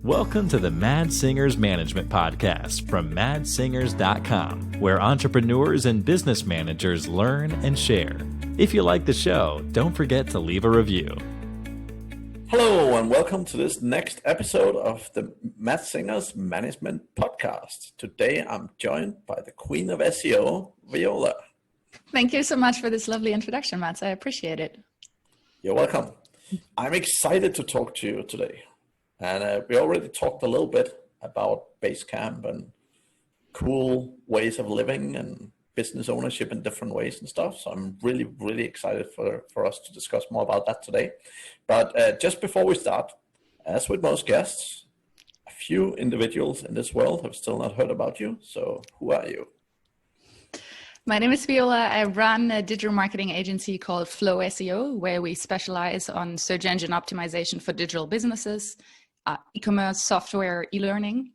Welcome to the Mad Singers Management Podcast from madsingers.com, where entrepreneurs and business managers learn and share. If you like the show, don't forget to leave a review. Hello, and welcome to this next episode of the Mad Singers Management Podcast. Today, I'm joined by the queen of SEO, Viola. Thank you so much for this lovely introduction, Mats. I appreciate it. You're welcome. I'm excited to talk to you today. And we already talked a little bit about Basecamp and cool ways of living and business ownership in different ways and stuff. So I'm really excited for us to discuss more about that today. But just before we start, as with most guests, a few individuals in this world have still not heard about you. So who are you? My name is Viola. I run a digital marketing agency called Flow SEO, where we specialize on search engine optimization for digital businesses, e-commerce, software, e-learning.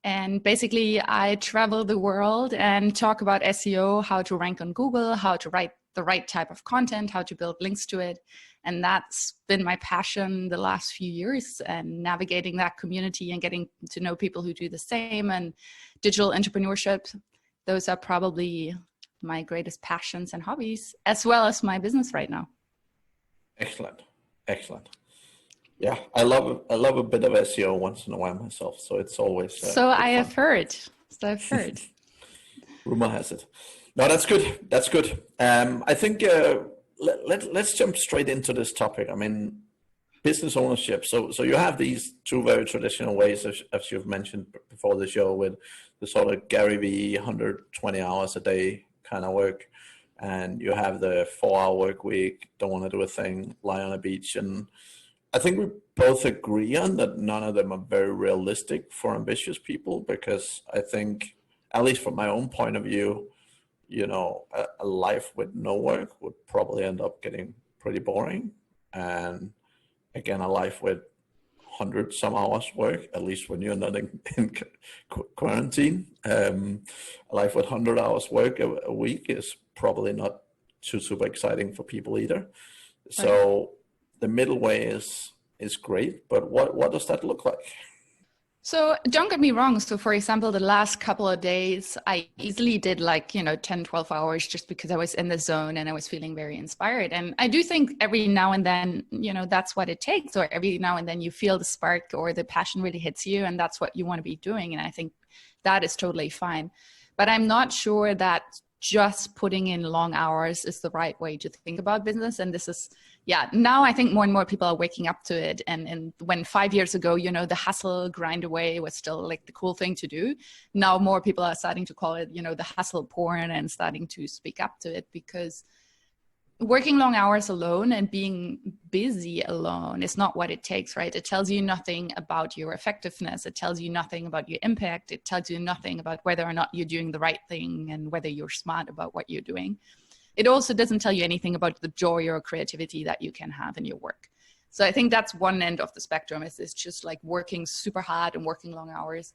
And basically, I travel the world and talk about SEO, how to rank on Google, how to write the right type of content, how to build links to it. And that's been my passion the last few years, and navigating that community and getting to know people who do the same, and digital entrepreneurship. Those are probably my greatest passions and hobbies, as well as my business right now. Excellent. Yeah, I love a bit of SEO once in a while myself, so it's always I have heard. Rumor has it. No, that's good. I think let's jump straight into this topic. I mean, business ownership. So you have these two very traditional ways, as you've mentioned before the show, with the sort of Gary Vee 120 hours a day kind of work, and you have the 4-hour work week, don't want to do a thing, lie on a beach. And I think we both agree on that none of them are very realistic for ambitious people, because I think, at least from my own point of view, you know, a life with no work would probably end up getting pretty boring. And again, a life with 100 some hours work, at least when you're not in quarantine, a life with 100 hours work a week is probably not too super exciting for people either. So the middle way is great, but what does that look like? So don't get me wrong. So for example, the last couple of days, I easily did 10, 12 hours just because I was in the zone and I was feeling very inspired. And I do think every now and then, that's what it takes, or every now and then you feel the spark or the passion really hits you, and that's what you want to be doing. And I think that is totally fine. But I'm not sure that just putting in long hours is the right way to think about business. And this is, now I think more and more people are waking up to it. And when 5 years ago, the hustle grind away was still like the cool thing to do. Now more people are starting to call it, the hustle porn, and starting to speak up to it, because working long hours alone and being busy alone is not what it takes, right? It tells you nothing about your effectiveness. It tells you nothing about your impact. It tells you nothing about whether or not you're doing the right thing and whether you're smart about what you're doing. It also doesn't tell you anything about the joy or creativity that you can have in your work. So I think that's one end of the spectrum, is just like working super hard and working long hours.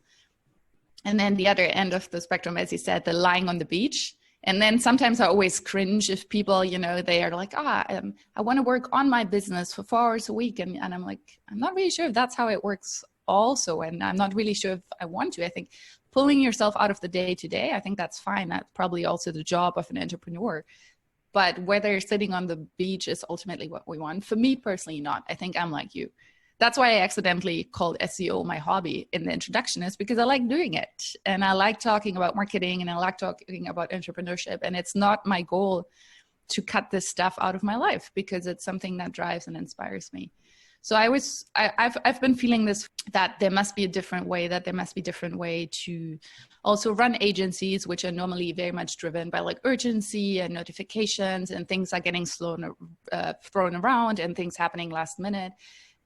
And then the other end of the spectrum, as you said, the lying on the beach. And then sometimes I always cringe if people, they are like, I want to work on my business for 4 hours a week. And I'm like, I'm not really sure if that's how it works also. And I'm not really sure if I want to. I think pulling yourself out of the day to day, I think that's fine. That's probably also the job of an entrepreneur. But whether sitting on the beach is ultimately what we want, for me personally, not. I think I'm like you. That's why I accidentally called SEO my hobby in the introduction, is because I like doing it. And I like talking about marketing, and I like talking about entrepreneurship. And it's not my goal to cut this stuff out of my life, because it's something that drives and inspires me. So I've been feeling this, that there must be a different way, to also run agencies, which are normally very much driven by like urgency and notifications, and things are getting thrown around, and things happening last minute.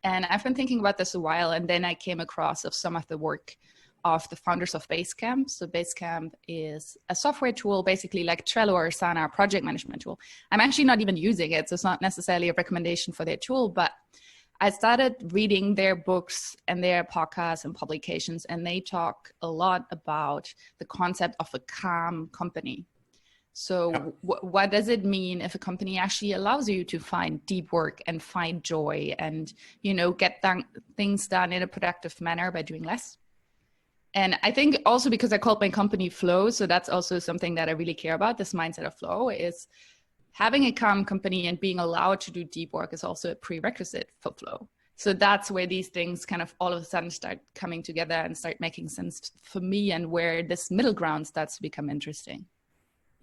And I've been thinking about this a while, and then I came across of some of the work of the founders of Basecamp. So Basecamp is a software tool, basically like Trello or Asana, project management tool. I'm actually not even using it, so it's not necessarily a recommendation for their tool, but I started reading their books and their podcasts and publications, and they talk a lot about the concept of a calm company. So what does it mean if a company actually allows you to find deep work and find joy and, get things done in a productive manner by doing less? And I think also because I called my company Flow, so that's also something that I really care about. This mindset of flow is having a calm company and being allowed to do deep work is also a prerequisite for flow. So that's where these things kind of all of a sudden start coming together and start making sense for me, and where this middle ground starts to become interesting.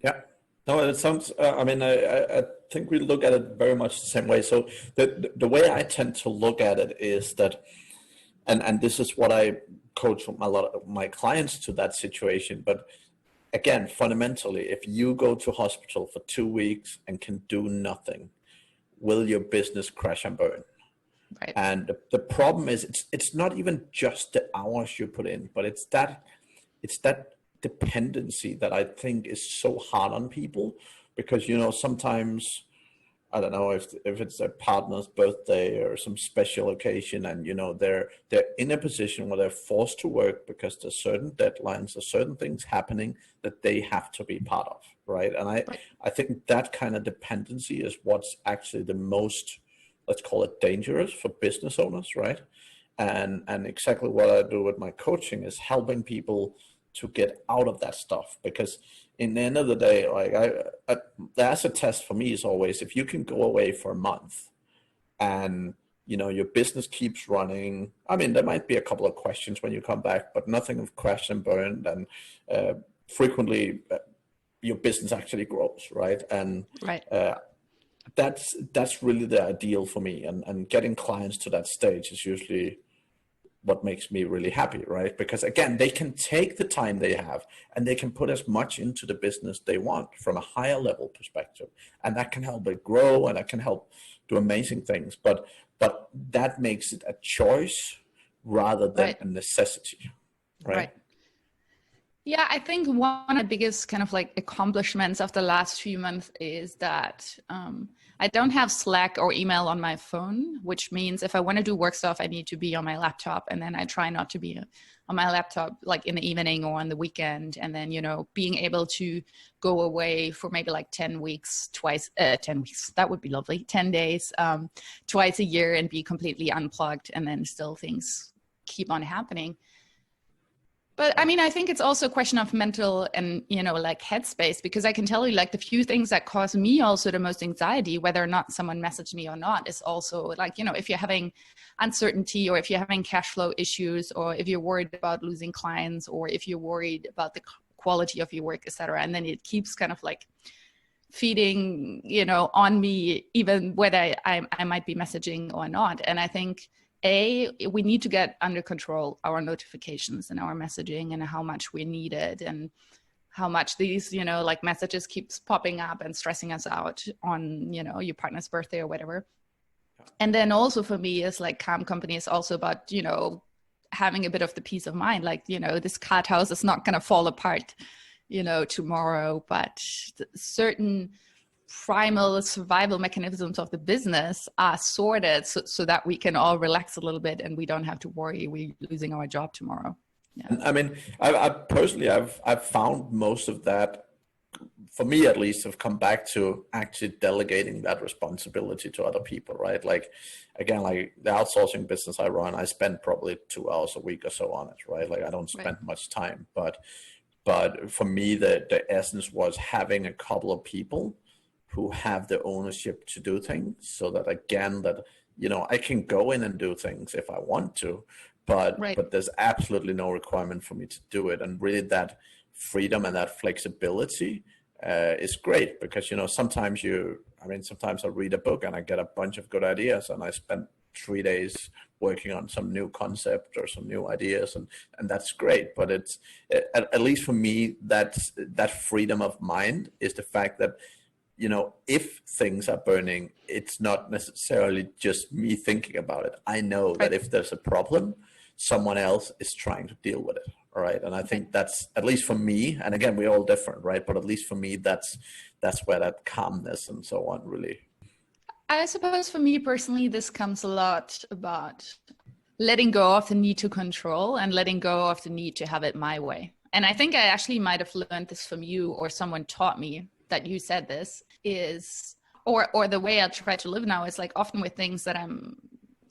Yeah. No, it sounds, I think we look at it very much the same way. So the way I tend to look at it is that, and this is what I coach a lot of my clients to that situation. But again, fundamentally, if you go to hospital for 2 weeks and can do nothing, will your business crash and burn? Right. And the problem is it's not even just the hours you put in, but it's that dependency that I think is so hard on people, because sometimes, I don't know, if it's a partner's birthday or some special occasion, and they're in a position where they're forced to work because there's certain deadlines or certain things happening that they have to be part of, right? And I think that kind of dependency is what's actually the most, let's call it, dangerous for business owners, right? And exactly what I do with my coaching is helping people to get out of that stuff, because in the end of the day, like the acid test for me is always, if you can go away for a month and your business keeps running. I mean, there might be a couple of questions when you come back, but nothing of crash and burned, and frequently your business actually grows, right? And right. That's really the ideal for me, and getting clients to that stage is usually what makes me really happy, right? Because again, they can take the time they have and they can put as much into the business they want from a higher level perspective, and that can help it grow, and that can help do amazing things. But that makes it a choice rather than a necessity, right? Yeah, I think one of the biggest kind of like accomplishments of the last few months is that I don't have Slack or email on my phone, which means if I want to do work stuff, I need to be on my laptop. And then I try not to be on my laptop like in the evening or on the weekend. And then, being able to go away for maybe like 10 weeks, 10 weeks, that would be lovely, 10 days, twice a year, and be completely unplugged, and then still things keep on happening. But I mean, I think it's also a question of mental and, like headspace, because I can tell you like the few things that cause me also the most anxiety, whether or not someone messaged me or not, is also like, if you're having uncertainty, or if you're having cash flow issues, or if you're worried about losing clients, or if you're worried about the quality of your work, et cetera. And then it keeps kind of like feeding, on me, even whether I might be messaging or not. And I think we need to get under control our notifications and our messaging, and how much we need it, and how much these, like messages keeps popping up and stressing us out on, your partner's birthday or whatever. And then also for me, is like calm company is also about, having a bit of the peace of mind, like, this cat house is not going to fall apart, tomorrow, but certain primal survival mechanisms of the business are sorted so that we can all relax a little bit, and we don't have to worry we're losing our job tomorrow. Yeah. I mean, I personally, I've found most of that, for me at least, have come back to actually delegating that responsibility to other people, right? Like, again, like the outsourcing business I run, I spend probably 2 hours a week or so on it, right? Like I don't spend much time, but for me, the essence was having a couple of people who have the ownership to do things, so that again, that, I can go in and do things if I want to, but there's absolutely no requirement for me to do it. And really that freedom and that flexibility is great, because, sometimes I read a book and I get a bunch of good ideas, and I spend 3 days working on some new concept or some new ideas, and that's great. But it's, at least for me, that freedom of mind is the fact that, if things are burning, it's not necessarily just me thinking about it. I know that if there's a problem, someone else is trying to deal with it. All right. And I think that's, at least for me, and again, we're all different, right? But at least for me, that's where that calmness and so on really. I suppose for me personally, this comes a lot about letting go of the need to control and letting go of the need to have it my way. And I think I actually might have learned this from you, or someone taught me that you said this is, or the way I try to live now is like often with things that I'm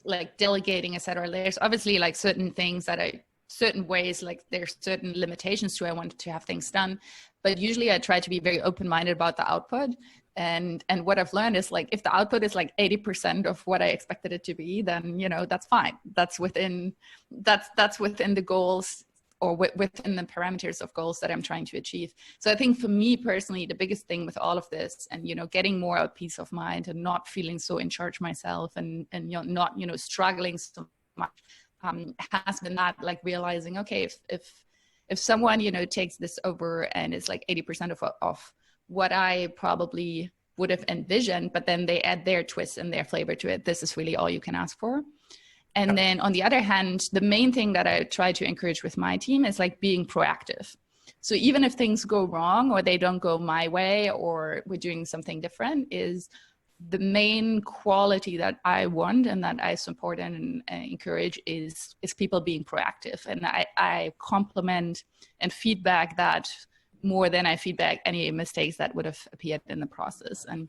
like delegating, etc. There's obviously like certain things that certain ways, like there's certain limitations to I want to have things done, but usually I try to be very open-minded about the output. And what I've learned is like, if the output is like 80% of what I expected it to be, then, you know, that's fine. That's within the goals, or within the parameters of goals that I'm trying to achieve. So I think for me personally, the biggest thing with all of this, and, you know, getting more of peace of mind and not feeling so in charge myself, and you know, not, you know, struggling so much, has been that, like, realizing, okay, if someone, you know, takes this over and is like 80% of what I probably would have envisioned, but then they add their twist and their flavor to it, this is really all you can ask for. And then on the other hand, the main thing that I try to encourage with my team is like being proactive. So even if things go wrong or they don't go my way or we're doing something different, is the main quality that I want and that I support and encourage is people being proactive. And I compliment and feedback that more than I feedback any mistakes that would have appeared in the process. And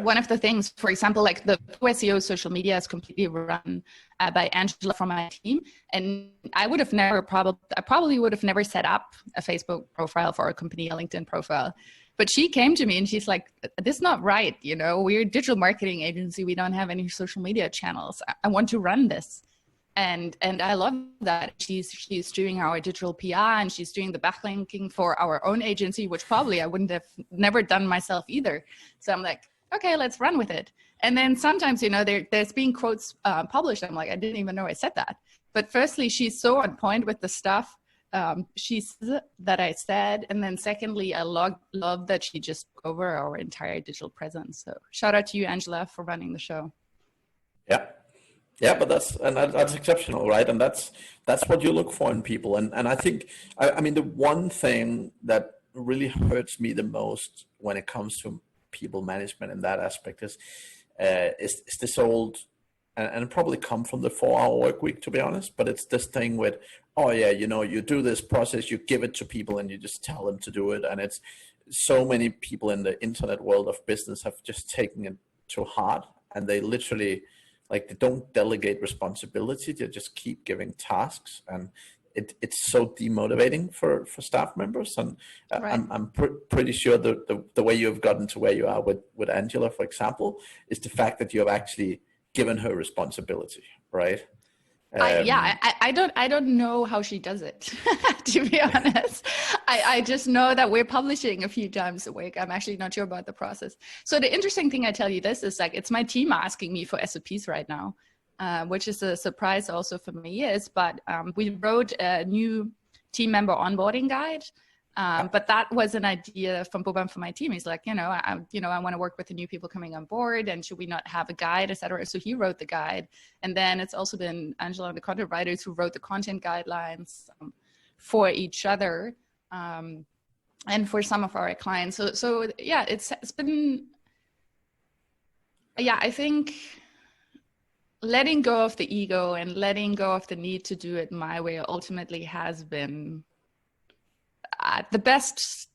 one of the things, for example, like the SEO social media is completely run by Angela from my team. And I probably would have never set up a Facebook profile for a company, a LinkedIn profile. But she came to me and she's like, this is not right. You know, we're a digital marketing agency. We don't have any social media channels. I want to run this. And I love that she's doing our digital PR and she's doing the backlinking for our own agency, which probably I wouldn't have never done myself either. So I'm like, okay, let's run with it. And then sometimes, you know, there's been quotes published. I'm like, I didn't even know I said that. But firstly, she's so on point with the stuff that I said. And then secondly, I love that she just took over our entire digital presence. So shout out to you, Angela, for running the show. Yeah, but that's exceptional, right? And that's what you look for in people. And I think, I mean, the one thing that really hurts me the most when it comes to people management in that aspect is this old, and it probably come from the 4-hour work week, to be honest, but it's this thing with, oh yeah, you know, you do this process, you give it to people and you just tell them to do it. And it's so many people in the internet world of business have just taken it to heart, and they literally, like, they don't delegate responsibility. They just keep giving tasks, and it's so demotivating for staff members. And right. I'm pretty sure the way you've gotten to where you are with Angela, for example, is the fact that you have actually given her responsibility, right? I don't know how she does it, to be honest. I just know that we're publishing a few times a week. I'm actually not sure about the process. So the interesting thing, I tell you this, is like, it's my team asking me for SOPs right now, which is a surprise also for me, but we wrote a new team member onboarding guide. But that was an idea from Boban, for my team. He's like, I want to work with the new people coming on board, and should we not have a guide, etc. So he wrote the guide. And then it's also been Angela and the content writers who wrote the content guidelines for each other and for some of our clients. So yeah, it's been, I think letting go of the ego and letting go of the need to do it my way ultimately has been the best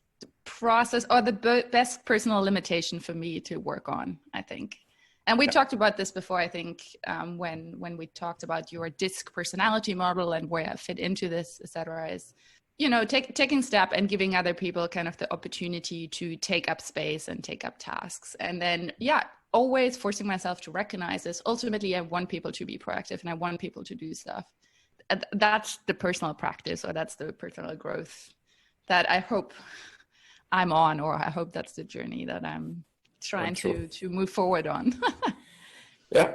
process, or the best personal limitation for me to work on, I think. And we talked about this before, I think, when we talked about your DISC personality model and where I fit into this, et cetera, is, taking step and giving other people kind of the opportunity to take up space and take up tasks. And then, always forcing myself to recognize this. Ultimately, I want people to be proactive and I want people to do stuff. That's the personal practice, or that's the personal growth that I hope I'm on, or I hope that's the journey that I'm trying to move forward on. Yeah.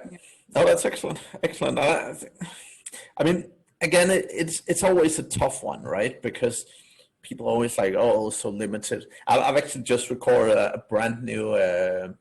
Oh, that's excellent. Excellent. I mean, again, it's always a tough one, right? Because people always like, oh, so limited. I've actually just recorded a brand new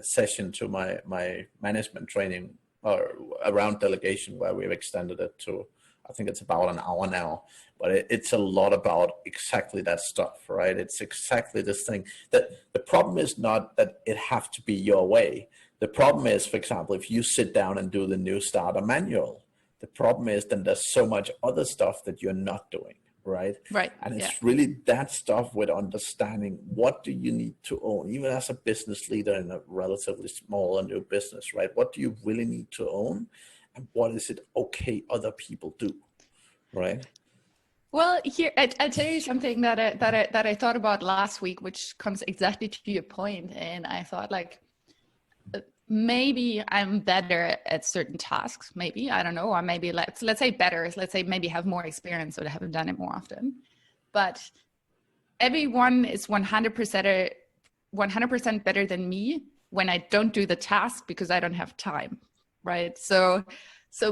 session to my management training around delegation, where we've extended it to, I think it's about an hour now, but it's a lot about exactly that stuff, right? It's exactly this thing that the problem is not that it have to be your way. The problem is, for example, if you sit down and do the new starter manual, the problem is then there's so much other stuff that you're not doing, right? Right. And Yeah. it's really that stuff with understanding what do you need to own, even as a business leader in a relatively small and new business, right? What do you really need to own, and what is it okay other people do, right? Well, here I tell you something that I thought about last week, which comes exactly to your point, and I thought like maybe I'm better at certain tasks. Maybe I don't know, or maybe let's say better. Let's say maybe have more experience or haven't done it more often. But everyone is 100% better than me when I don't do the task because I don't have time, right? So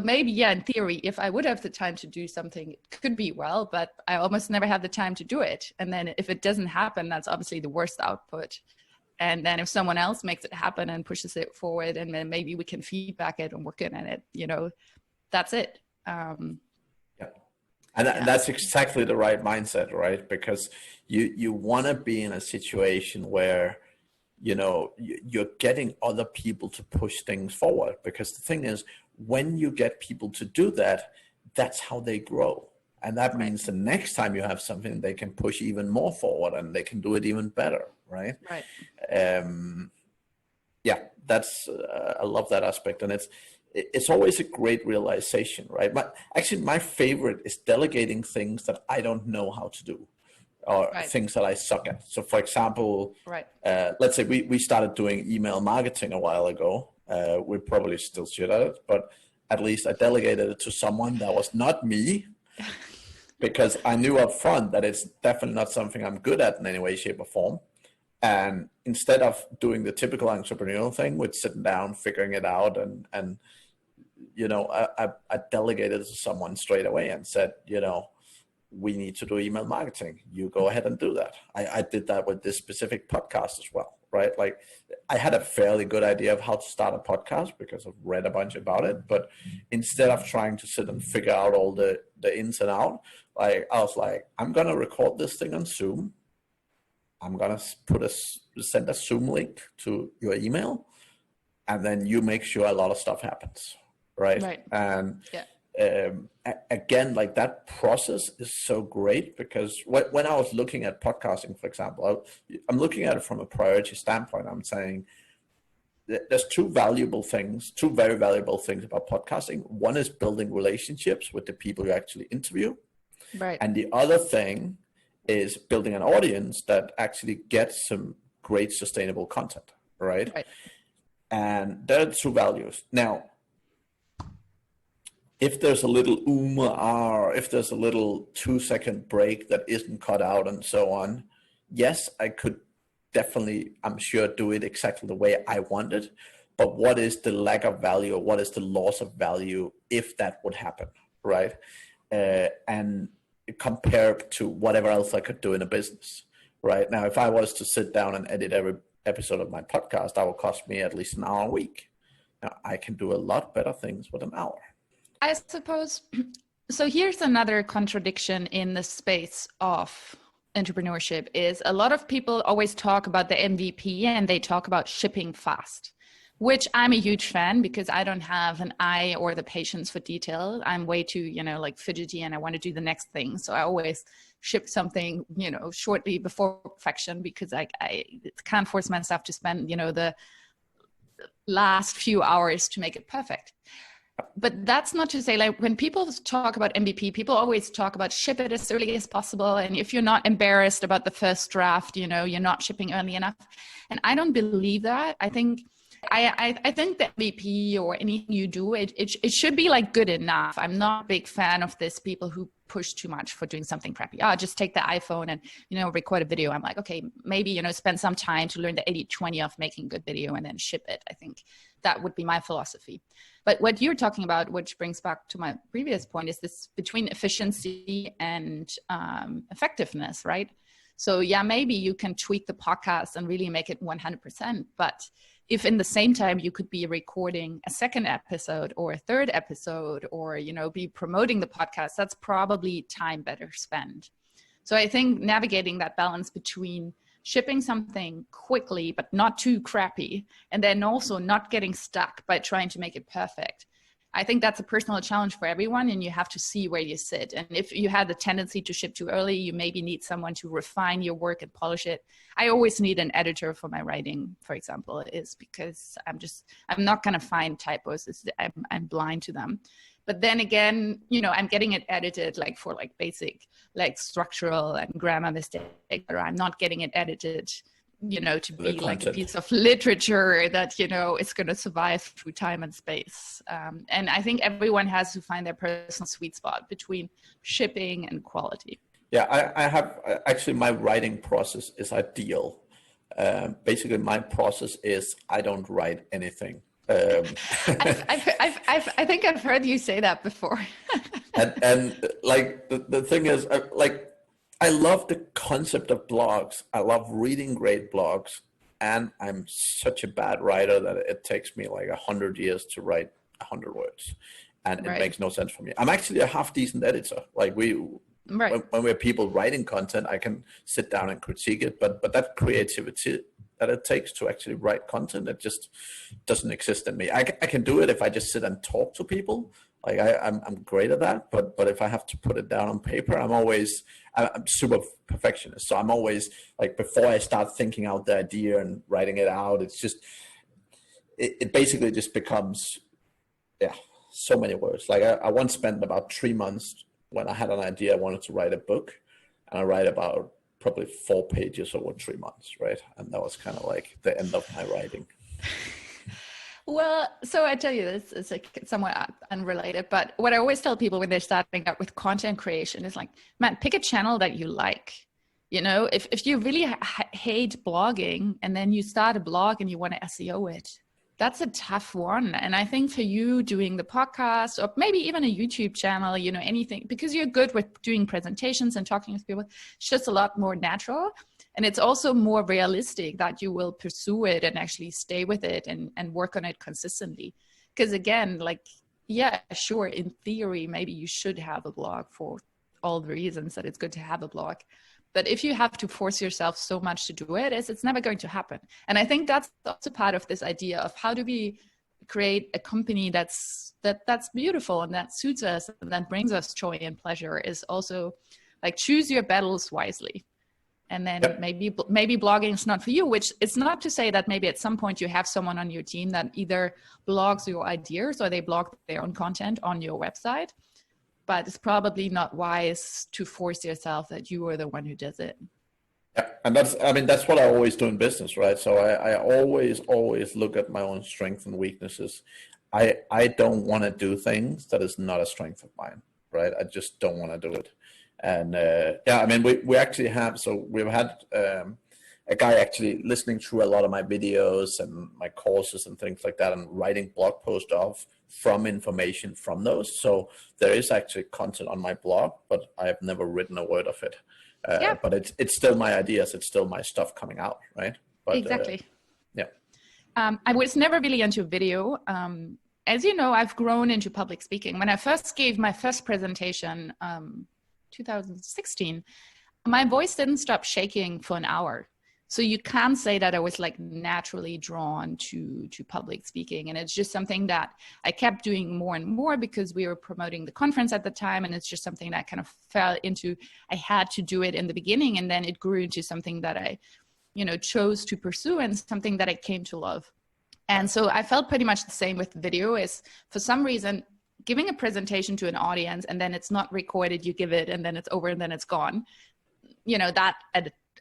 maybe, yeah, in theory, if I would have the time to do something, it could be well, but I almost never have the time to do it. And then if it doesn't happen, that's obviously the worst output. And then if someone else makes it happen and pushes it forward, and then maybe we can feedback it and work in on it, that's it. Yeah. And that's exactly the right mindset, right? Because you want to be in a situation where, you're getting other people to push things forward. Because the thing is, when you get people to do that, that's how they grow. And that means the next time you have something, they can push even more forward and they can do it even better, right? Right. Yeah, that's, I love that aspect. And it's always a great realization, right? My favorite is delegating things that I don't know how to do, or things that I suck at. So for example, let's say we started doing email marketing a while ago. We probably still should at it, but at least I delegated it to someone that was not me, because I knew up front that it's definitely not something I'm good at in any way, shape, or form. And instead of doing the typical entrepreneurial thing with sitting down, figuring it out, and I delegated it to someone straight away and said, we need to do email marketing. You go ahead and do that. I did that with this specific podcast as well, right? Like I had a fairly good idea of how to start a podcast because I've read a bunch about it. But instead of trying to sit and figure out all the ins and outs, I was like, I'm going to record this thing on Zoom. I'm going to send a Zoom link to your email, and then you make sure a lot of stuff happens. Right. And again, like that process is so great, because when I was looking at podcasting, for example, I'm looking at it from a priority standpoint. I'm saying there's two very valuable things about podcasting. One is building relationships with the people you actually interview. Right. And the other thing is building an audience that actually gets some great sustainable content. Right. And there are two values. Now, if there's a little or if there's a little 2-second break that isn't cut out and so on, yes, I could definitely, I'm sure, do it exactly the way I want it. But what is the lack of value, or what is the loss of value if that would happen, right? And compared to whatever else I could do in a business, right? Now, if I was to sit down and edit every episode of my podcast, that would cost me at least an hour a week. Now, I can do a lot better things with an hour. I suppose, so here's another contradiction in the space of entrepreneurship is a lot of people always talk about the MVP and they talk about shipping fast, which I'm a huge fan, because I don't have an eye or the patience for detail. I'm way too, like fidgety, and I want to do the next thing. So I always ship something, shortly before perfection, because I can't force myself to spend, the last few hours to make it perfect. But that's not to say, like, when people talk about MVP, people always talk about ship it as early as possible. And if you're not embarrassed about the first draft, you're not shipping early enough. And I don't believe that. I think the MVP or anything you do, it should be like good enough. I'm not a big fan of this people who push too much for doing something crappy. Just take the iPhone and, record a video. I'm like, okay, maybe, spend some time to learn the 80-20 of making good video and then ship it. I think that would be my philosophy. But what you're talking about, which brings back to my previous point, is this between efficiency and effectiveness, right? So yeah, maybe you can tweak the podcast and really make it 100%. But if in the same time you could be recording a second episode or a third episode, or, be promoting the podcast, that's probably time better spent. So I think navigating that balance between shipping something quickly, but not too crappy, and then also not getting stuck by trying to make it perfect. I think that's a personal challenge for everyone, and you have to see where you sit. And if you had the tendency to ship too early, you maybe need someone to refine your work and polish it. I always need an editor for my writing, for example, is because I'm not going to find typos. I'm blind to them. But then again, I'm getting it edited like for like basic, like structural and grammar mistakes, or I'm not getting it edited to be like a piece of literature that, is going to survive through time and space. And I think everyone has to find their personal sweet spot between shipping and quality. Yeah, I have actually, my writing process is ideal. Basically, my process is I don't write anything. I think I've heard you say that before. and like the thing is, I love the concept of blogs. I love reading great blogs, and I'm such a bad writer that it takes me like 100 years to write 100 words, and it makes no sense for me. I'm actually a half decent editor. Like when we're people writing content, I can sit down and critique it, but that creativity that it takes to actually write content, it just doesn't exist in me. I can do it if I just sit and talk to people. Like I'm great at that, but if I have to put it down on paper, I'm super perfectionist. So I'm always like, before I start thinking out the idea and writing it out, it's just, it basically just becomes, so many words. Like I once spent about 3 months when I had an idea, I wanted to write a book, and I write about probably 4 pages over 3 months, right? And that was kind of like the end of my writing. Well, so I tell you, this is like somewhat unrelated, but what I always tell people when they're starting out with content creation is like, man, pick a channel that you like. If you really hate blogging and then you start a blog and you want to SEO it, that's a tough one. And I think for you doing the podcast, or maybe even a YouTube channel, anything, because you're good with doing presentations and talking with people, it's just a lot more natural. And it's also more realistic that you will pursue it and actually stay with it and work on it consistently. Because again, sure, in theory, maybe you should have a blog for all the reasons that it's good to have a blog. But if you have to force yourself so much to do it, it's never going to happen. And I think that's also part of this idea of how do we create a company that's beautiful and that suits us and that brings us joy and pleasure, is also like, choose your battles wisely. And then maybe blogging is not for you, which it's not to say that maybe at some point you have someone on your team that either blogs your ideas or they blog their own content on your website. But it's probably not wise to force yourself that you are the one who does it. Yeah, and that's what I always do in business, right? So I always look at my own strengths and weaknesses. I don't want to do things that is not a strength of mine, right? I just don't want to do it. And we actually have, so we've had a guy actually listening through a lot of my videos and my courses and things like that, and writing blog posts from information from those. So there is actually content on my blog, but I have never written a word of it. But it's still my ideas. It's still my stuff coming out, right? But, exactly. I was never really into video. As you know, I've grown into public speaking. When I first gave my first presentation, 2016, my voice didn't stop shaking for an hour. So you can't say that I was like naturally drawn to public speaking. And it's just something that I kept doing more and more because we were promoting the conference at the time. And it's just something that I kind of fell into. I had to do it in the beginning, and then it grew into something that I, chose to pursue and something that I came to love. And so I felt pretty much the same with video. Is for some reason, giving a presentation to an audience and then it's not recorded, you give it and then it's over and then it's gone. That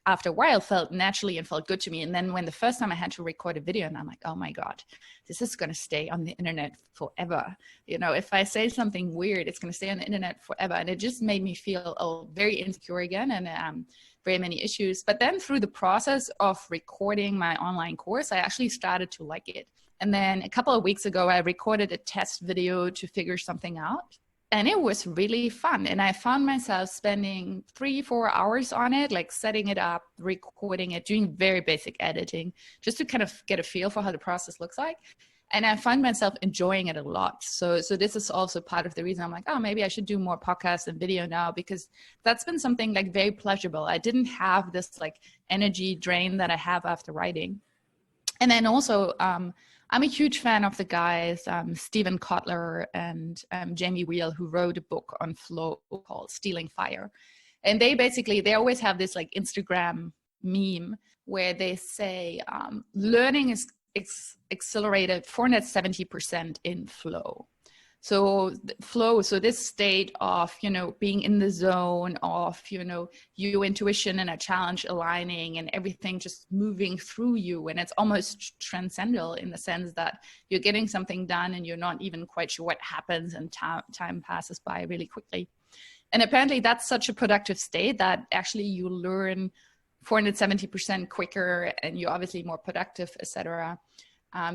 after a while felt naturally and felt good to me. And then when the first time I had to record a video, and I'm like, oh my God, this is going to stay on the internet forever. If I say something weird, it's going to stay on the internet forever. And it just made me feel very insecure again, and very many issues. But then through the process of recording my online course, I actually started to like it. And then a couple of weeks ago, I recorded a test video to figure something out. And it was really fun. And I found myself spending 3-4 hours on it, like setting it up, recording it, doing very basic editing, just to kind of get a feel for how the process looks like. And I find myself enjoying it a lot. So this is also part of the reason I'm like, oh, maybe I should do more podcasts and video now, because that's been something like very pleasurable. I didn't have this like energy drain that I have after writing. And then also, I'm a huge fan of the guys, Stephen Kotler and Jamie Wheel, who wrote a book on flow called Stealing Fire. And they always have this like Instagram meme where they say learning is accelerated 470% in flow. So flow, so this state of, being in the zone of, your intuition and a challenge aligning and everything just moving through you. And it's almost transcendental in the sense that you're getting something done and you're not even quite sure what happens, and time passes by really quickly. And apparently that's such a productive state that actually you learn 470% quicker, and you're obviously more productive, etc.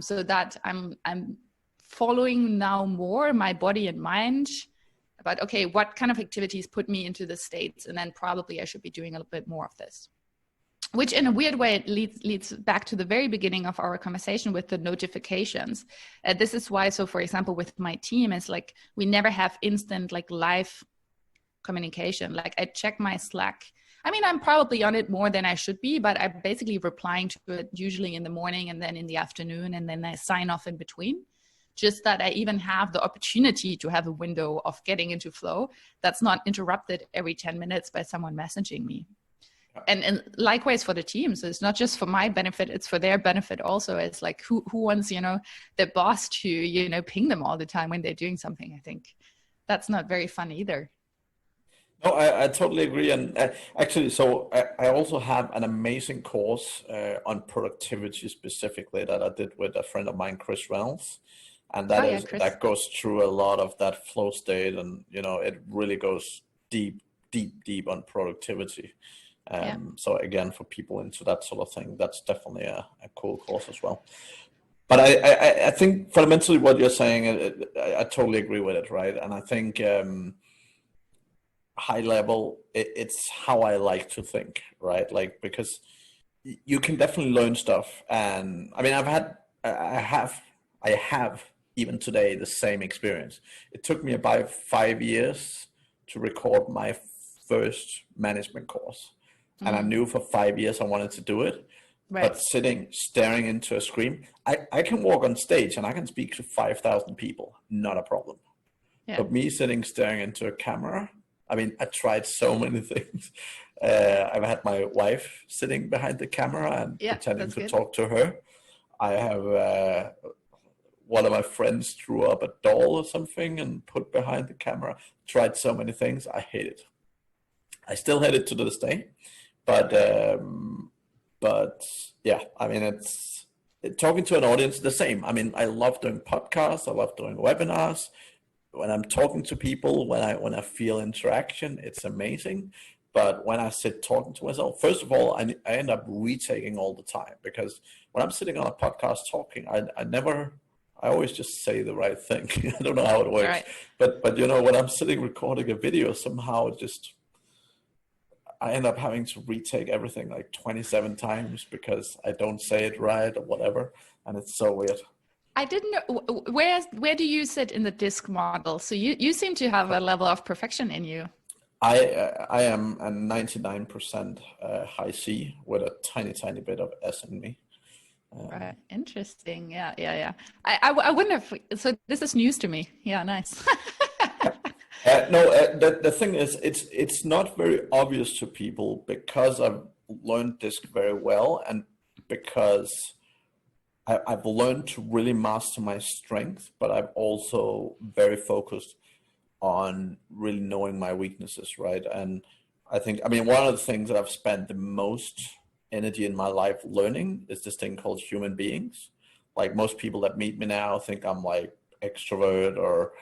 So that I'm following now more my body and mind about, okay, what kind of activities put me into the states, and then probably I should be doing a little bit more of this. Which in a weird way leads back to the very beginning of our conversation with the notifications. This is why, so for example, with my team, it's like we never have instant like live communication. Like I check my Slack. I mean, I'm probably on it more than I should be, but I'm basically replying to it usually in the morning and then in the afternoon, and then I sign off in between. Just that I even have the opportunity to have a window of getting into flow that's not interrupted every 10 minutes by someone messaging me. And likewise for the team. So it's not just for my benefit, it's for their benefit also. It's like who wants, their boss to, ping them all the time when they're doing something. I think that's not very fun either. No, I totally agree. And actually, so I also have an amazing course on productivity specifically that I did with a friend of mine, Chris Reynolds. And that goes through a lot of that flow state, and it really goes deep on productivity. So again, for people into that sort of thing, that's definitely a cool course as well. But I think fundamentally what you're saying, I totally agree with it, right? And I think high level, it's how I like to think, right? Like, because you can definitely learn stuff, and I mean, I have even today the same experience. It took me about 5 years to record my first management course. And I knew for 5 years I wanted to do it. Right. But staring into a screen, I can walk on stage and I can speak to 5,000 people, not a problem. Yeah. But me staring into a camera, I mean, I tried so many things. I've had my wife sitting behind the camera and pretending to talk to her. I have one of my friends drew up a doll or something and put behind the camera. Tried so many things. I hate it. I still hate it to this day. But yeah, I mean, talking to an audience, the same. I mean, I love doing podcasts. I love doing webinars. When I'm talking to people, when I feel interaction, it's amazing. But when I sit talking to myself, first of all, I end up retaking all the time, because when I'm sitting on a podcast talking, I always just say the right thing. I don't know how it works, right. but when I'm sitting recording a video, somehow I end up having to retake everything like 27 times because I don't say it right or whatever, and it's so weird. I didn't know, where do you sit in the DISC model? So you seem to have a level of perfection in you. I am a 99% high C with a tiny bit of S in me. Right. Interesting. Yeah. I wouldn't have. So this is news to me. Yeah. Nice. The thing is, it's not very obvious to people because I've learned DISC very well, and because I've learned to really master my strength, but I'm also very focused on really knowing my weaknesses, right? And I think, I mean, one of the things that I've spent the most energy in my life learning is this thing called human beings. Like, most people that meet me now think I'm like extrovert or,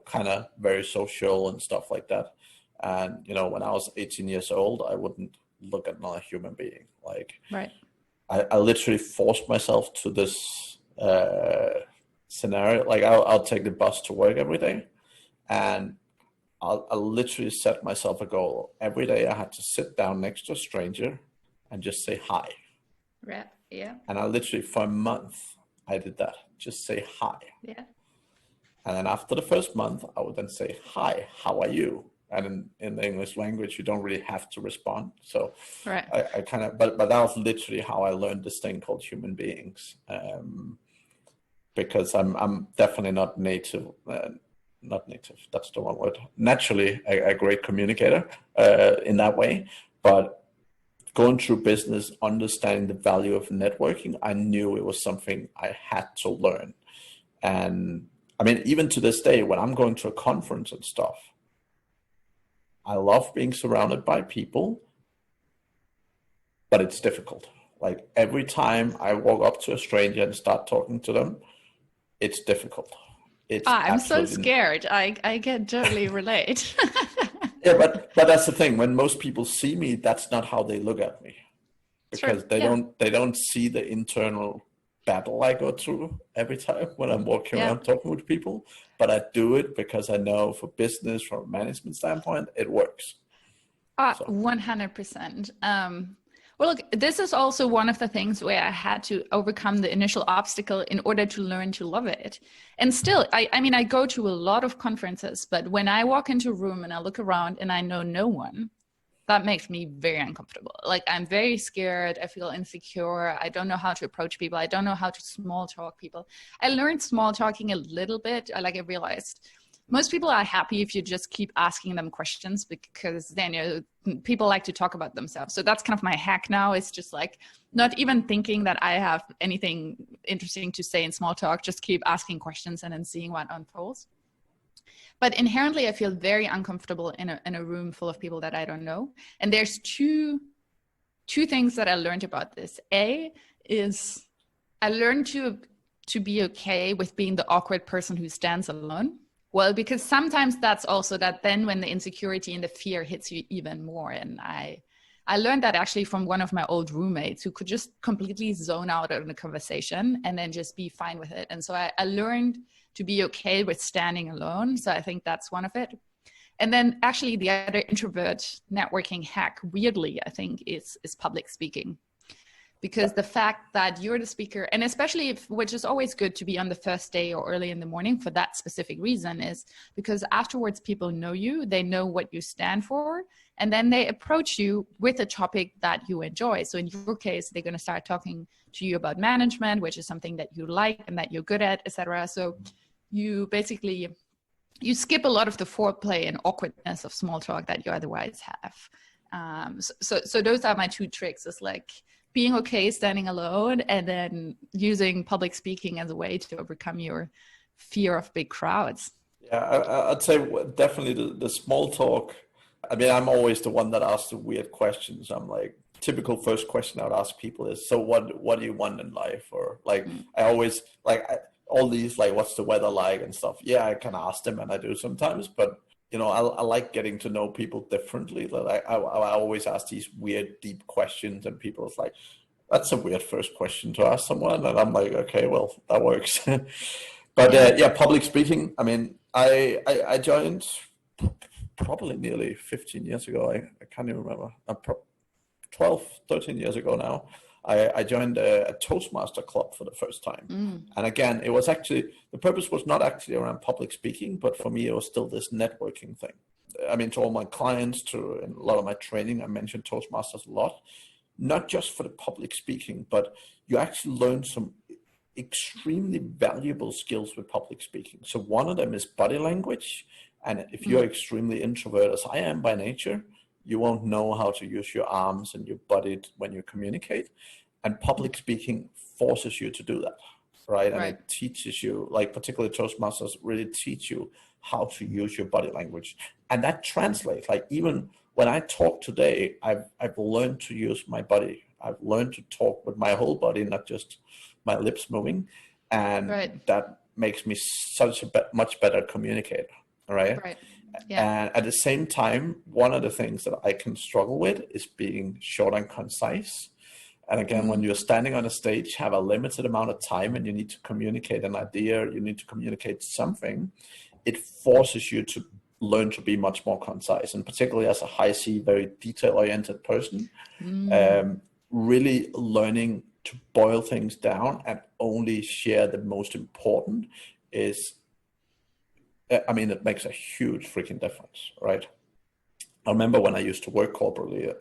kind of very social and stuff like that. And, when I was 18 years old, I wouldn't look at another human being. Like, right. I literally forced myself to this scenario. Like, I'll take the bus to work every day, and I'll literally set myself a goal. Every day I had to sit down next to a stranger and just say hi. Right. Yeah. And I literally, for a month, I did that. Just say hi. Yeah. And then after the first month, I would then say, hi, how are you? And in the English language, you don't really have to respond. So right. I kind of, but that was literally how I learned this thing called human beings. because I'm definitely not native. Not native, that's the wrong word. Naturally, a great communicator in that way, but going through business, understanding the value of networking, I knew it was something I had to learn. And I mean, even to this day, when I'm going to a conference and stuff, I love being surrounded by people, but it's difficult. Like every time I walk up to a stranger and start talking to them, it's difficult. I'm so scared. I can totally relate. Yeah, but that's the thing. When most people see me, that's not how they look at me, because they don't see the internal battle I go through every time when I'm walking around talking with people. But I do it because I know for business, from a management standpoint, it works. 100%. Well, look, this is also one of the things where I had to overcome the initial obstacle in order to learn to love it. And still, I mean, I go to a lot of conferences, but when I walk into a room and I look around and I know no one, that makes me very uncomfortable. Like, I'm very scared. I feel insecure. I don't know how to approach people. I don't know how to small talk people. I learned small talking a little bit. I realized most people are happy if you just keep asking them questions, because then people like to talk about themselves. So that's kind of my hack now. It's just like not even thinking that I have anything interesting to say in small talk, just keep asking questions and then seeing what unfolds. But inherently, I feel very uncomfortable in a room full of people that I don't know. And there's two things that I learned about this. A is I learned to be okay with being the awkward person who stands alone. Well, because sometimes that's also that then when the insecurity and the fear hits you even more. And I learned that actually from one of my old roommates who could just completely zone out in a conversation and then just be fine with it. And so I learned to be okay with standing alone. So I think that's one of it. And then actually the other introvert networking hack, weirdly, I think is public speaking. Because the fact that you're the speaker, and especially which is always good to be on the first day or early in the morning for that specific reason, is because afterwards people know you, they know what you stand for, and then they approach you with a topic that you enjoy. So in your case, they're going to start talking to you about management, which is something that you like and that you're good at, etc. So you basically, you skip a lot of the foreplay and awkwardness of small talk that you otherwise have. So those are my two tricks. It's like being okay standing alone, and then using public speaking as a way to overcome your fear of big crowds. Yeah, I'd say definitely the small talk. I mean, I'm always the one that asks the weird questions. I'm like, typical first question I would ask people is, so what do you want in life? Or like, I always all these, like, what's the weather like and stuff. Yeah, I can ask them, and I do sometimes, but I like getting to know people differently. Like I always ask these weird, deep questions, and people are like, that's a weird first question to ask someone. And I'm like, okay, well, that works. But yeah, public speaking. I mean, I joined probably nearly 15 years ago. I can't even remember. 12, 13 years ago now. I joined a Toastmaster club for the first time. And again, it was actually, the purpose was not actually around public speaking, but for me, it was still this networking thing. I mean, to all my clients, in a lot of my training, I mentioned Toastmasters a lot, not just for the public speaking, but you actually learn some extremely valuable skills with public speaking. So one of them is body language. And if you're extremely introverted, as I am by nature, you won't know how to use your arms and your body when you communicate. And public speaking forces you to do that, right? And it teaches you, like particularly Toastmasters really teach you how to use your body language. And that translates, like even when I talk today, I've learned to use my body. I've learned to talk with my whole body, not just my lips moving. And that makes me such a much better communicator, right? Yeah. And at the same time, one of the things that I can struggle with is being short and concise. And again, when you're standing on a stage, have a limited amount of time, and you need to communicate an idea, you need to communicate something, it forces you to learn to be much more concise. And particularly as a high C, very detail-oriented person, really learning to boil things down and only share the most important is, I mean, it makes a huge freaking difference, right? I remember when I used to work corporately,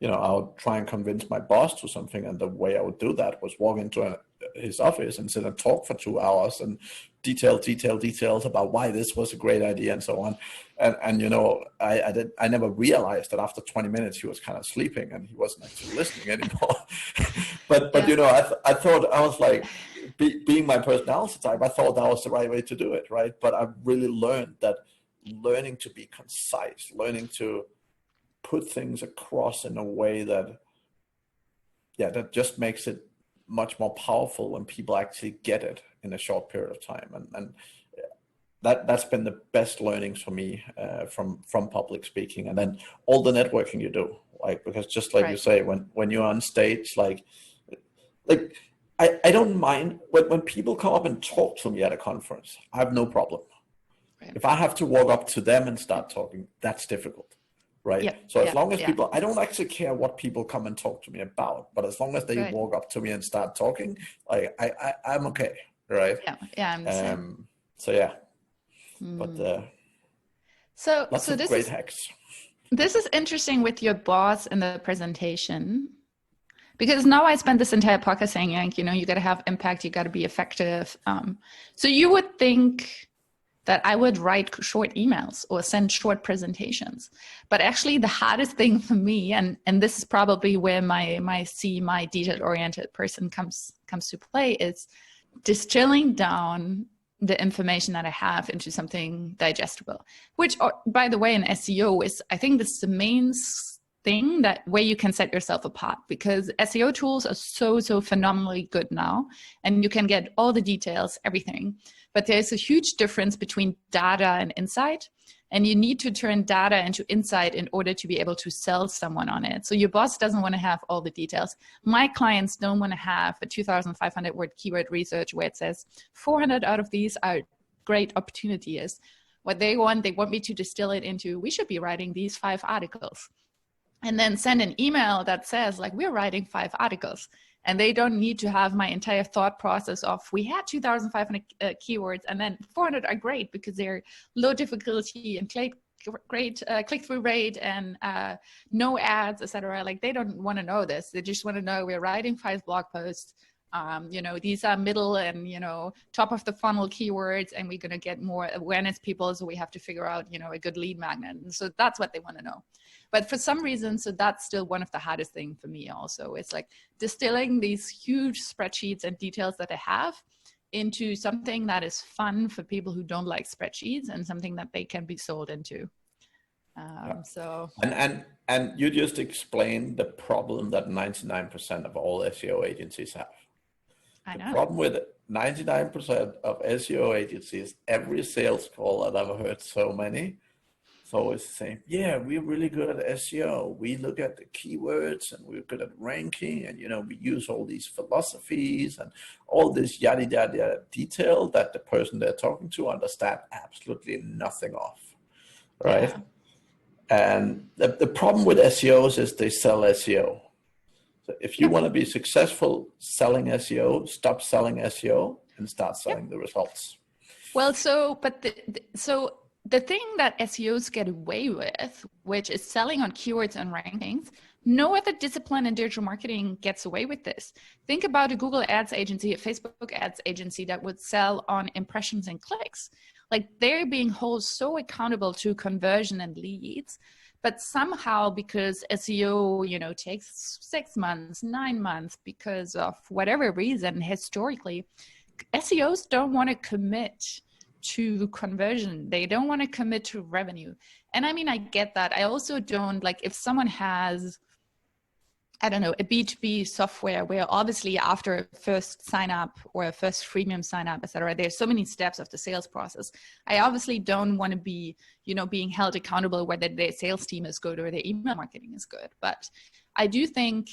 I would try and convince my boss to something, and the way I would do that was walk into his office and sit and talk for 2 hours and details about why this was a great idea and so on. And I never realized that after 20 minutes he was kind of sleeping and he wasn't actually listening anymore. but I thought, I was like, being my personality type, I thought that was the right way to do it, right? But I really learned that learning to be concise, learning to put things across in a way that just makes it much more powerful when people actually get it in a short period of time. And that's been the best learnings for me from public speaking. And then all the networking you do, like, because just like you say, when you're on stage, like I don't mind when people come up and talk to me at a conference. I have no problem. Right. If I have to walk up to them and start talking, that's difficult. Right. Yeah, so as long as people, I don't actually care what people come and talk to me about, but as long as they walk up to me and start talking, like I'm okay. Right. Yeah. I'm the same. So yeah. But lots of great hacks. This is interesting with your boss in the presentation, because now I spent this entire podcast saying, like, you got to have impact, you got to be effective. So you would think that I would write short emails or send short presentations. But actually the hardest thing for me, and this is probably where my detail-oriented person comes to play, is distilling down the information that I have into something digestible, which, by the way, in SEO is, I think this is the main thing where you can set yourself apart, because SEO tools are so phenomenally good now, and you can get all the details, everything. But there's a huge difference between data and insight, and you need to turn data into insight in order to be able to sell someone on it. So your boss doesn't want to have all the details. My clients don't want to have a 2,500 word keyword research where it says 400 out of these are great opportunities. What they want me to distill it into, we should be writing these 5 articles, and then send an email that says, like, we're writing 5 articles. And they don't need to have my entire thought process of, we had 2,500 keywords, and then 400 are great because they're low difficulty and great click-through rate and no ads, etc. Like, they don't want to know this. They just want to know we're writing 5 blog posts. These are middle and, top of the funnel keywords, and we're going to get more awareness people. So we have to figure out, a good lead magnet. And so that's what they want to know. But for some reason, so that's still one of the hardest things for me also. It's like distilling these huge spreadsheets and details that I have into something that is fun for people who don't like spreadsheets, and something that they can be sold into. So. And you just explained the problem that 99% of all SEO agencies have. I know. The problem with 99% of SEO agencies, every sales call that I've heard, so many, it's always the same. Yeah, we're really good at SEO. We look at the keywords and we're good at ranking, and we use all these philosophies and all this yada yada detail that the person they're talking to understand absolutely nothing of, right? Yeah. And the problem with SEOs is they sell SEO. So if you want to be successful selling SEO, stop selling SEO and start selling the results. Well, the thing that SEOs get away with, which is selling on keywords and rankings, no other discipline in digital marketing gets away with this. Think about a Google ads agency, a Facebook ads agency that would sell on impressions and clicks. Like, they're being held so accountable to conversion and leads, but somehow, because SEO, takes 6 months, 9 months, because of whatever reason, historically, SEOs don't want to commit to conversion. They don't want to commit to revenue. And I mean, I get that. I also don't, like, if someone has, I don't know, a B2B software where obviously after a first sign up or a first freemium sign up, etc., there's so many steps of the sales process. I obviously don't want to be, being held accountable whether their sales team is good or their email marketing is good. But I do think,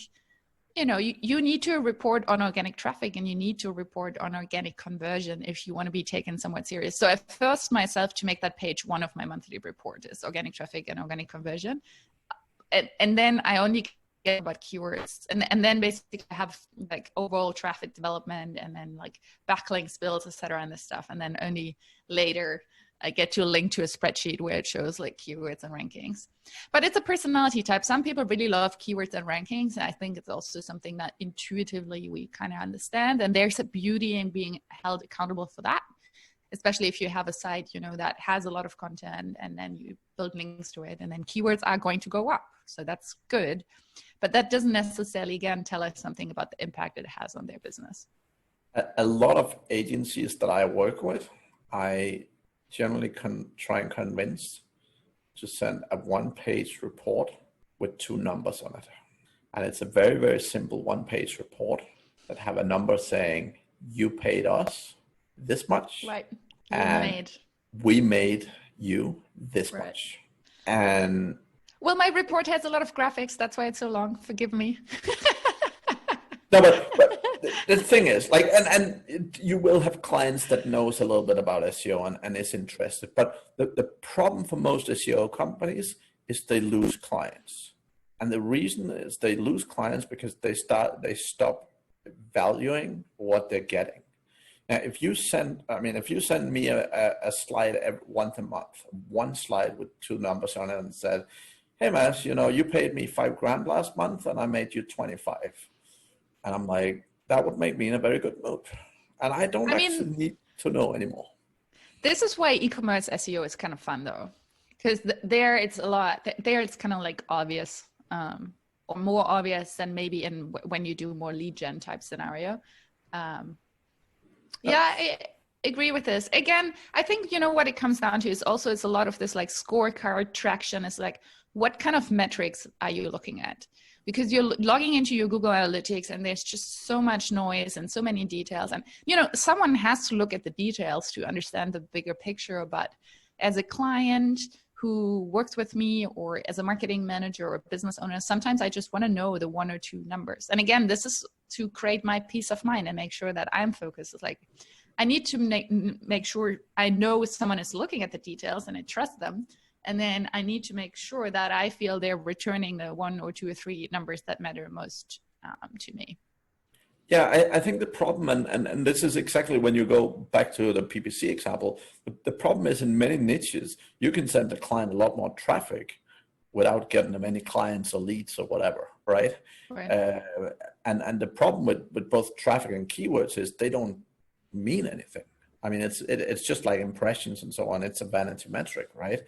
you need to report on organic traffic, and you need to report on organic conversion if you want to be taken somewhat serious. So I forced myself to make that page one of my monthly report is organic traffic and organic conversion. And then I only care about keywords. And then basically I have like overall traffic development, and then like backlinks, builds, etc., and this stuff. And then only later I get you a link to a spreadsheet where it shows like keywords and rankings. But it's a personality type. Some people really love keywords and rankings. And I think it's also something that intuitively we kind of understand. And there's a beauty in being held accountable for that, especially if you have a site, you know, that has a lot of content and then you build links to it and then keywords are going to go up. So that's good. But that doesn't necessarily, again, tell us something about the impact it has on their business. A lot of agencies that I work with, I generally try and convince to send a one-page report with 2 numbers on it. And it's a very, very simple one-page report that have a number saying, you paid us this much. Right. And we made you this much. And well, my report has a lot of graphics. That's why it's so long. Forgive me. No, but the thing is, like, and you will have clients that knows a little bit about SEO and is interested. But the problem for most SEO companies is they lose clients. And the reason is they lose clients because they stop valuing what they're getting. Now, if you send me a slide once a month, one slide with 2 numbers on it and said, hey, Matt, you know, you paid me $5,000 last month and I made you 25. And I'm like, that would make me in a very good mood. And I don't actually need to know anymore. This is why e-commerce SEO is kind of fun though. Because there it's a lot, there it's kind of like obvious or more obvious than maybe when you do more lead gen type scenario. Yeah, I agree with this. Again, I think, you know, what it comes down to is also it's a lot of this like scorecard traction is like, what kind of metrics are you looking at? Because you're logging into your Google Analytics and there's just so much noise and so many details. And, you know, someone has to look at the details to understand the bigger picture. But as a client who works with me or as a marketing manager or business owner, sometimes I just want to know the 1 or 2 numbers. And again, this is to create my peace of mind and make sure that I'm focused. It's like, I need to make sure I know someone is looking at the details and I trust them. And then I need to make sure that I feel they're returning the 1 or 2 or 3 numbers that matter most to me. Yeah, I think the problem, and this is exactly when you go back to the PPC example, the problem is in many niches, you can send the client a lot more traffic without getting them any clients or leads or whatever, right? And the problem with both traffic and keywords is they don't mean anything. I mean, it's just like impressions and so on. It's a vanity metric, right?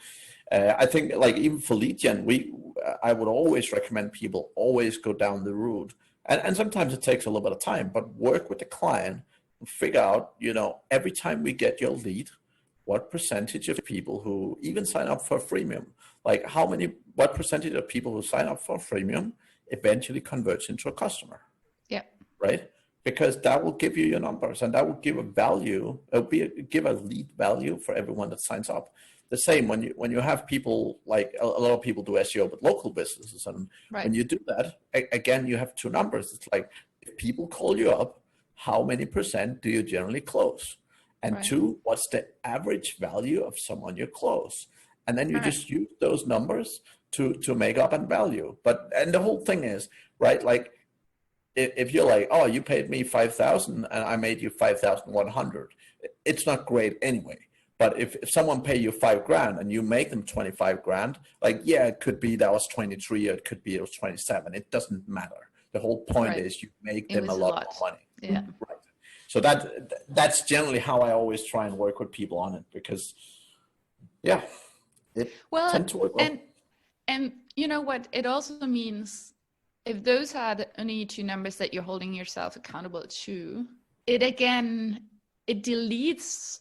I think like even for lead gen, I would always recommend people always go down the route. And sometimes it takes a little bit of time, but work with the client and figure out, you know, every time we get your lead, what percentage of people who even sign up for freemium, like what percentage of people who sign up for freemium eventually converts into a customer? Yeah. Right? Because that will give you your numbers and that will give a value, give a lead value for everyone that signs up. The same when you have people, like a lot of people do SEO with local businesses, and when you do that, again, you have 2 numbers. It's like, if people call you up, how many % do you generally close? And 2, what's the average value of someone you close? And then you just use those numbers to make up and value. And the whole thing is, right, like, if you're like, oh, you paid me 5,000 and I made you 5,100, it's not great anyway. But if someone pay you $5,000 and you make them 25,000, like, yeah, it could be that was 23 or it could be it was 27. It doesn't matter. The whole point is you make them a lot more money. Yeah. Right. So that's generally how I always try and work with people on it, because it tends to work well. And you know what? It also means if those are the only 2 numbers that you're holding yourself accountable to, it deletes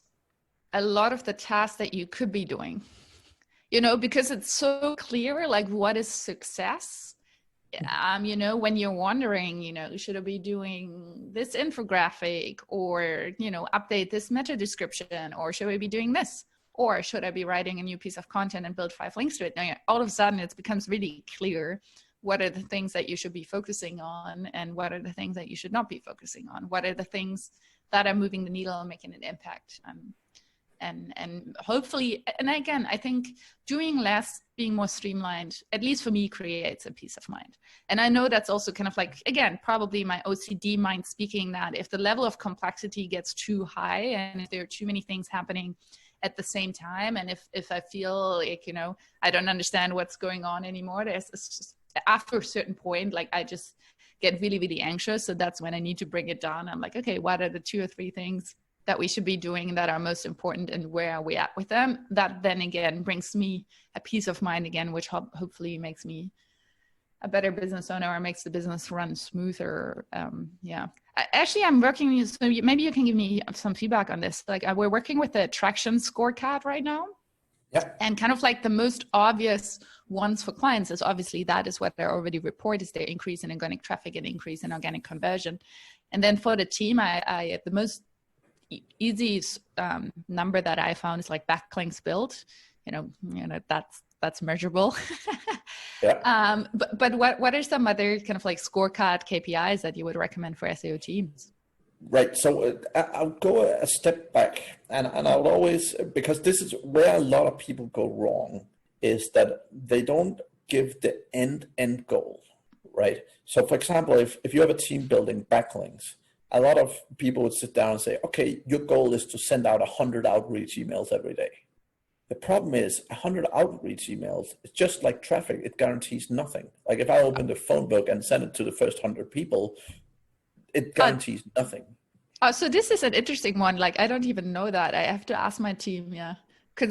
a lot of the tasks that you could be doing, you know, because it's so clear, like, what is success? You know, when you're wondering, you know, should I be doing this infographic, or, you know, update this meta description, or should I be doing this? Or should I be writing a new piece of content and build 5 links to it? Now, all of a sudden it becomes really clear what are the things that you should be focusing on and what are the things that you should not be focusing on. What are the things that are moving the needle and making an impact? And hopefully, and again, I think doing less, being more streamlined, at least for me, creates a peace of mind. And I know that's also kind of like, again, probably my OCD mind speaking, that if the level of complexity gets too high and if there are too many things happening at the same time. And if I feel like, I don't understand what's going on anymore, it's just after a certain point, like I just get really, really anxious. So that's when I need to bring it down. I'm like, okay, what are the 2 or 3 things that we should be doing that are most important, and where are we at with them? That then again brings me a peace of mind again, which hopefully makes me a better business owner or makes the business run smoother. Actually, I'm working, so maybe you can give me some feedback on this. Like we're working with the traction scorecard right now. Yeah. And kind of like the most obvious ones for clients is obviously that is what they already report is their increase in organic traffic and increase in organic conversion. And then for the team, I the most easy number that I found is like backlinks built. That's measurable. Yeah. But what are some other kind of like scorecard KPIs that you would recommend for SEO teams? Right. So I'll go a step back, and I'll always, because this is where a lot of people go wrong, is that they don't give the end goal, right? So for example, if you have a team building backlinks, a lot of people would sit down and say, okay, your goal is to send out 100 outreach emails every day. The problem is 100 outreach emails, it's just like traffic. It guarantees nothing. Like if I open the phone book and send it to the first 100 people, it guarantees nothing. Oh, so this is an interesting one. Like, I don't even know that. I have to ask my team. Yeah. Cause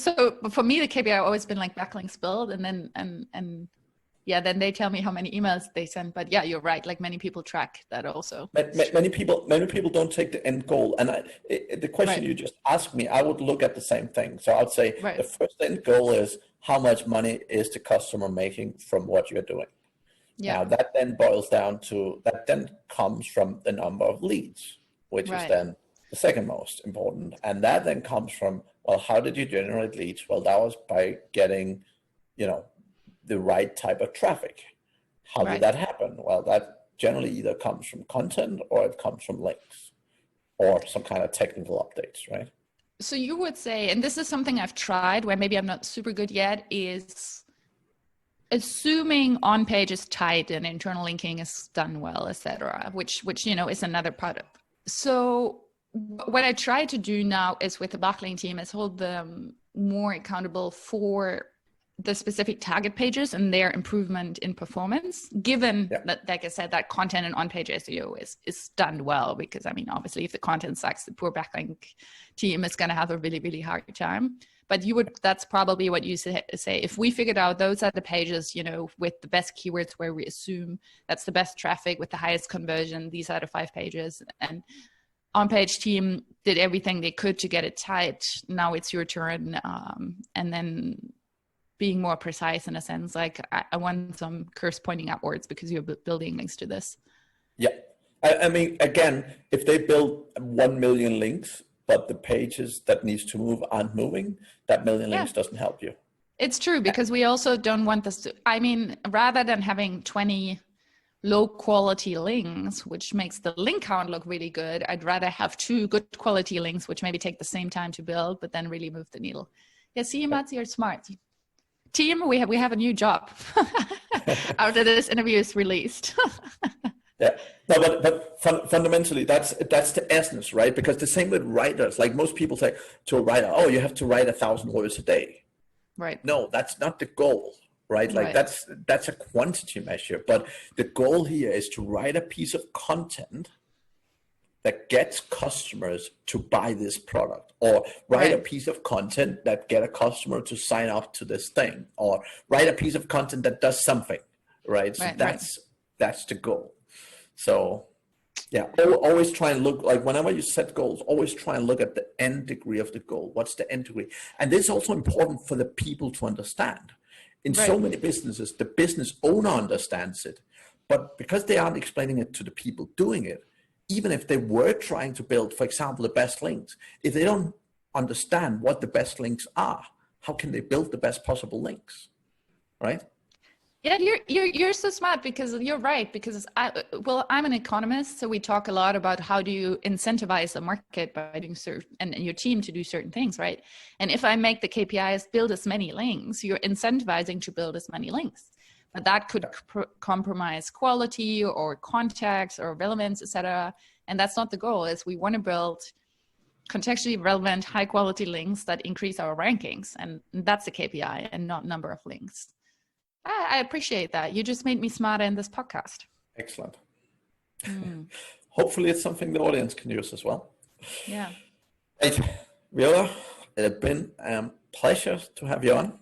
so for me, the KPI have always been like backlinks build, and then, then they tell me how many emails they send. But yeah, you're right. Like many people track that also. Many people don't take the end goal. And the question you just asked me, I would look at the same thing. So I'd say the first end goal is how much money is the customer making from what you're doing. Yeah. Now that then boils down to, that then comes from the number of leads, which is then the second most important. And that then comes from, well, how did you generate leads? Well, that was by getting, the right type of traffic. How did that happen? Well, that generally either comes from content or it comes from links or some kind of technical updates, right? So you would say, and this is something I've tried where maybe I'm not super good yet, is assuming on page is tight and internal linking is done well, etc., which is another part of. So what I try to do now is with the backlink team is hold them more accountable for the specific target pages and their improvement in performance, given that, like I said, that content and on-page SEO is done well. Because I mean, obviously, if the content sucks, the poor backlink team is going to have a really, really hard time. But that's probably what you say. If we figured out those are the pages, with the best keywords where we assume that's the best traffic with the highest conversion, these are the 5 pages, and on-page team did everything they could to get it tight. Now it's your turn, and then being more precise in a sense, like I want some curves pointing upwards because you're building links to this. Yeah. I mean, again, if they build 1 million links, but the pages that needs to move aren't moving, that million links doesn't help you. It's true, because we also don't want this to, I mean, rather than having 20 low quality links, which makes the link count look really good, I'd rather have 2 good quality links, which maybe take the same time to build, but then really move the needle. Yeah, see, Mats, you're smart. Team, we have a new job after this interview is released. Yeah, no, but fundamentally, that's the essence, right? Because the same with writers, like most people say to a writer, oh, you have to write 1,000 words a day. Right. No, that's not the goal, right? Like that's a quantity measure, but the goal here is to write a piece of content that gets customers to buy this product, or write a piece of content that get a customer to sign up to this thing, or write a piece of content that does something, right? So that's the goal. So yeah, always try and look, like whenever you set goals, always try and look at the end degree of the goal. What's the end degree? And this is also important for the people to understand. In so many businesses, the business owner understands it, but because they aren't explaining it to the people doing it, even if they were trying to build, for example, the best links, if they don't understand what the best links are, how can they build the best possible links, right? Yeah, you're so smart, because you're right. Because I'm an economist, so we talk a lot about how do you incentivize the market by doing and your team to do certain things, right? And if I make the KPIs build as many links, you're incentivizing to build as many links. But that could compromise quality or context or relevance, etc. And that's not the goal. Is we want to build contextually relevant, high quality links that increase our rankings. And that's the KPI and not number of links. I appreciate that. You just made me smarter in this podcast. Excellent. Hopefully it's something the audience can use as well. Yeah. Right. Viola, it has been a pleasure to have you on.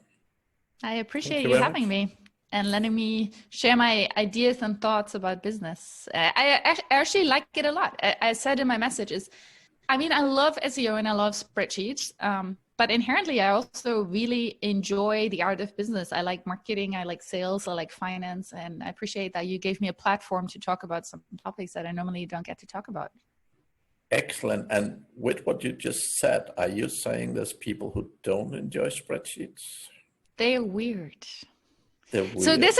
I appreciate you having me and letting me share my ideas and thoughts about business. I actually like it a lot. I said in my messages, I mean, I love SEO and I love spreadsheets, but inherently, I also really enjoy the art of business. I like marketing, I like sales, I like finance, and I appreciate that you gave me a platform to talk about some topics that I normally don't get to talk about. Excellent. And with what you just said, are you saying there's people who don't enjoy spreadsheets? They're weird. They're weird. So this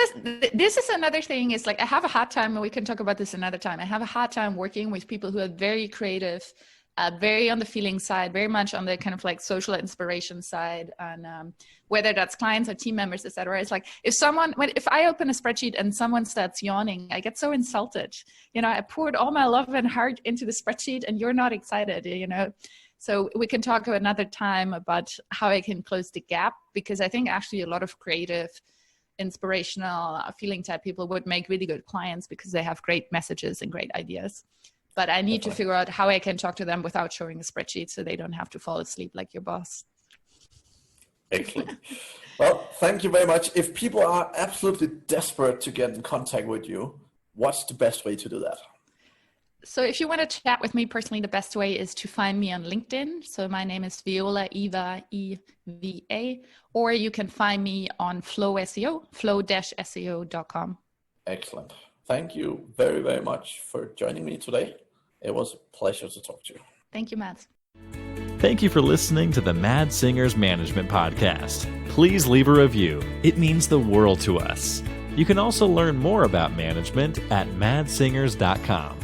is another thing. Is like I have a hard time, and we can talk about this another time. I have a hard time working with people who are very creative, very on the feeling side, very much on the kind of like social inspiration side, and whether that's clients or team members, etc. It's like if I open a spreadsheet and someone starts yawning, I get so insulted. You know, I poured all my love and heart into the spreadsheet, and you're not excited. You know. So we can talk another time about how I can close the gap, because I think actually a lot of creative, inspirational, feeling type people would make really good clients because they have great messages and great ideas. But I need to figure out how I can talk to them without showing a spreadsheet so they don't have to fall asleep like your boss. Excellent. Well, thank you very much. If people are absolutely desperate to get in contact with you, what's the best way to do that? So if you want to chat with me personally, the best way is to find me on LinkedIn. So my name is Viola, Eva, E-V-A, or you can find me on Flow SEO, flow-seo.com. Excellent. Thank you very, very much for joining me today. It was a pleasure to talk to you. Thank you, Matt. Thank you for listening to the Mad Singers Management Podcast. Please leave a review. It means the world to us. You can also learn more about management at madsingers.com.